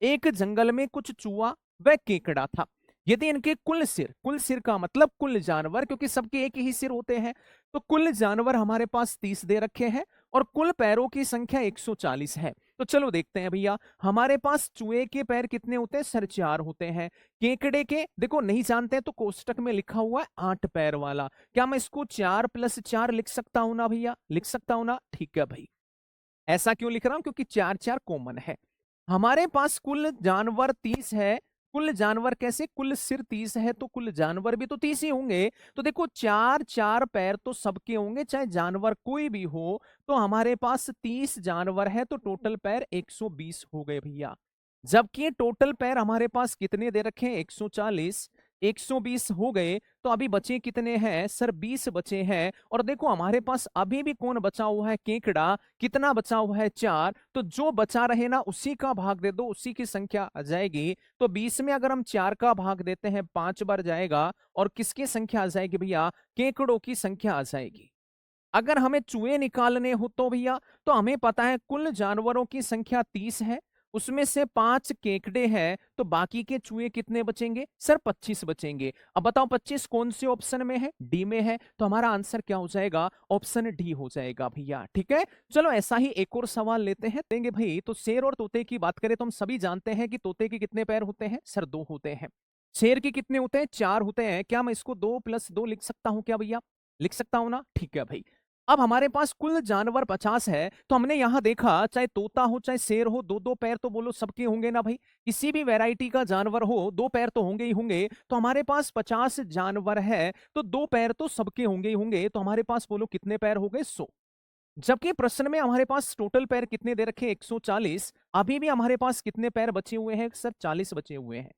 एक जंगल में कुछ चूहा व केकड़ा था। यदि इनके कुल सिर का मतलब कुल जानवर, क्योंकि सबके एक ही सिर होते हैं, तो कुल जानवर हमारे पास 30 दे रखे हैं और कुल पैरों की संख्या 140 है। तो चलो देखते हैं भैया, हमारे पास चूहे के पैर कितने होते हैं? सर 4 होते हैं। केकड़े के देखो नहीं जानते हैं, तो कोष्टक में लिखा हुआ है 8 पैर वाला। क्या मैं इसको 4 + 4 लिख सकता हूं ना भैया? लिख सकता हूं ना? ठीक है भाई। ऐसा क्यों लिख रहा हूं? क्योंकि 4 4 कॉमन है। हमारे पास कुल जानवर 30 है। कुल जानवर कैसे? कुल सिर 30 है तो कुल जानवर भी तो 30 ही होंगे। तो देखो 4 4 पैर तो सबके होंगे, चाहे जानवर कोई भी हो। तो हमारे पास 30 जानवर है, तो टोटल पैर 120 हो गए भैया। जबकि टोटल पैर हमारे पास कितने दे रखे हैं? 140। 120 हो गए, तो अभी बचे कितने हैं सर? 20 बचे हैं। और देखो हमारे पास अभी भी कौन बचा हुआ है? केकड़ा। कितना बचा हुआ है? 4। तो जो बचा रहे ना, उसी का भाग दे दो, उसी की संख्या आ जाएगी। तो 20 में अगर हम 4 का भाग देते हैं, 5 बार जाएगा। और किसकी संख्या आ जाएगी भैया? केकड़ों की संख्या आ जाएगी। अगर हमें चूहे निकालने हो तो भैया, तो हमें पता है कुल जानवरों की संख्या 30 है, उसमें से 5 केकड़े हैं, तो बाकी के चूहे कितने बचेंगे सर? 25 बचेंगे। अब बताओ 25 कौन से ऑप्शन में है? डी में है। तो हमारा आंसर क्या हो जाएगा? ऑप्शन डी हो जाएगा भैया। ठीक है, चलो ऐसा ही एक और सवाल लेते हैं, देंगे भाई। तो शेर और तोते की बात करें तो हम सभी जानते हैं कि तोते के कितने पैर होते हैं सर? 2 होते हैं। शेर के कितने होते हैं? 4 होते हैं। क्या मैं इसको 2 + 2 लिख सकता हूं क्या भैया? लिख सकता हूं ना? ठीक है भाई। अब हमारे पास कुल जानवर 50 है, तो हमने यहां देखा चाहे तोता हो चाहे शेर हो, दो दो पैर तो बोलो सबके होंगे ना भाई। किसी भी वैरायटी का जानवर हो, 2 पैर तो होंगे ही होंगे। तो हमारे पास 50 जानवर है, तो 2 पैर तो सबके होंगे ही होंगे। तो हमारे पास बोलो कितने पैर हो गए? 100। जबकि प्रश्न में हमारे पास टोटल पैर कितने दे रखे? 140। अभी भी हमारे पास कितने पैर बचे हुए हैं सर? 40 बचे हुए हैं।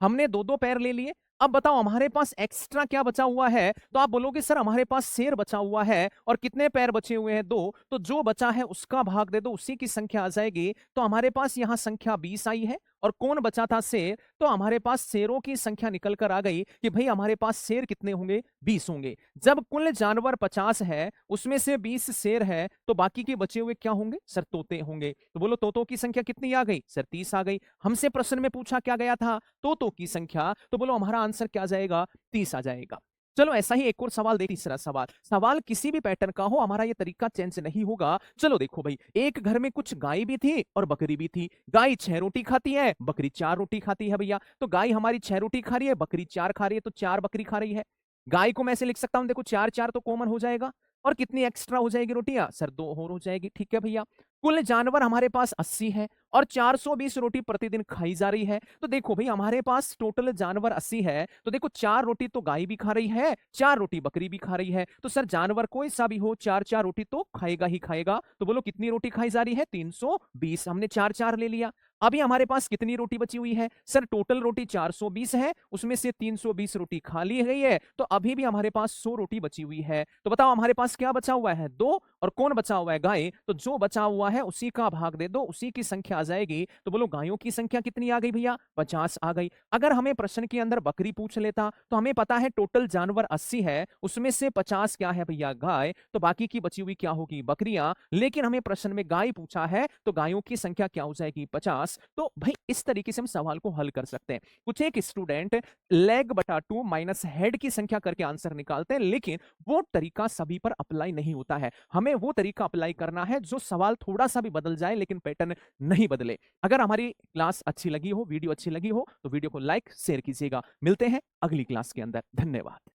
हमने दो दो पैर ले लिए। अब बताओ हमारे पास एक्स्ट्रा क्या बचा हुआ है? तो आप बोलोगे सर हमारे पास शेर बचा हुआ है और कितने पैर बचे हुए हैं? 2। तो जो बचा है उसका भाग दे दो, उसी की संख्या आ जाएगी। तो हमारे पास यहां संख्या 20 आई है। और कौन बचा था? शेर। तो हमारे पास शेरों की संख्या निकल कर आ गई कि भाई हमारे पास शेर कितने होंगे? 20 होंगे। जब कुल जानवर 50 है, उसमें से 20 शेर है, तो बाकी के बचे हुए क्या होंगे सर? तोते होंगे। तो बोलो तोतों की संख्या कितनी आ गई सर? 30 आ गई। हमसे प्रश्न में पूछा क्या गया था? तोतों की संख्या। तो बोलो हमारा आंसर क्या आ जाएगा? 30 आ जाएगा। चलो ऐसा ही एक और सवाल देख, तीसरा सवाल। सवाल किसी भी पैटर्न का हो, हमारा ये तरीका चेंज नहीं होगा। चलो देखो भाई, एक घर में कुछ गाय भी थी और बकरी भी थी। गाय 6 रोटी खाती है, बकरी 4 रोटी खाती है भैया। तो गाय हमारी 6 रोटी खा रही है, बकरी 4 खा रही है, तो 4 बकरी खा रही है। गाय को मैं ऐसे लिख सकता हूं, देखो 4 4 तो कॉमन हो जाएगा। और कितनी एक्स्ट्रा हो जाएगी रोटियां सर? 2 और हो जाएगी। ठीक है भैया। कुल जानवर हमारे पास 80 है और 420 रोटी प्रतिदिन खाई जा रही है। तो देखो भाई हमारे पास टोटल जानवर 80 है, तो देखो 4 रोटी तो गाय भी खा रही है, 4 रोटी बकरी भी खा रही है। तो सर जानवर कोई सा भी हो, 4 4 रोटी तो खाएगा ही खाएगा। तो बोलो कितनी रोटी खाई जा रही है? 320। हमने 4 4 ले लिया। अभी हमारे पास कितनी रोटी बची हुई है सर? टोटल रोटी 420 है, उसमें से 320 रोटी खा ली गई है, तो अभी भी हमारे पास 100 रोटी बची हुई है। तो बताओ हमारे पास क्या बचा हुआ है? 2। और कौन बचा हुआ है? गाय। तो जो बचा हुआ है उसी का भाग दे दो, उसी की संख्या आ जाएगी। तो बोलो गायों की संख्या कितनी आ गई भैया? 50 आ गई। अगर हमें प्रश्न के अंदर बकरी पूछ लेता, तो हमें पता है टोटल जानवर 80 है, उसमें से 50 क्या है भैया? गाय। तो बाकी की बची हुई क्या होगी? बकरियां। लेकिन हमें प्रश्न में गाय पूछा है, तो गायों की संख्या क्या हो जाएगी? 50। तो भाई इस तरीके से हम सवाल को हल कर सकते हैं। कुछ एक स्टूडेंट लेग बटा 2 माइनस हेड की संख्या करके आंसर निकालते हैं, लेकिन वो तरीका सभी पर अप्लाई नहीं होता है। हमें वो तरीका अप्लाई करना है जो सवाल थोड़ा सा भी बदल जाए लेकिन पैटर्न नहीं बदले। अगर हमारी क्लास अच्छी लगी हो, वीडियो अच्छी लगी हो, तो वीडियो को लाइक शेयर कीजिएगा। मिलते हैं अगली क्लास के अंदर। धन्यवाद।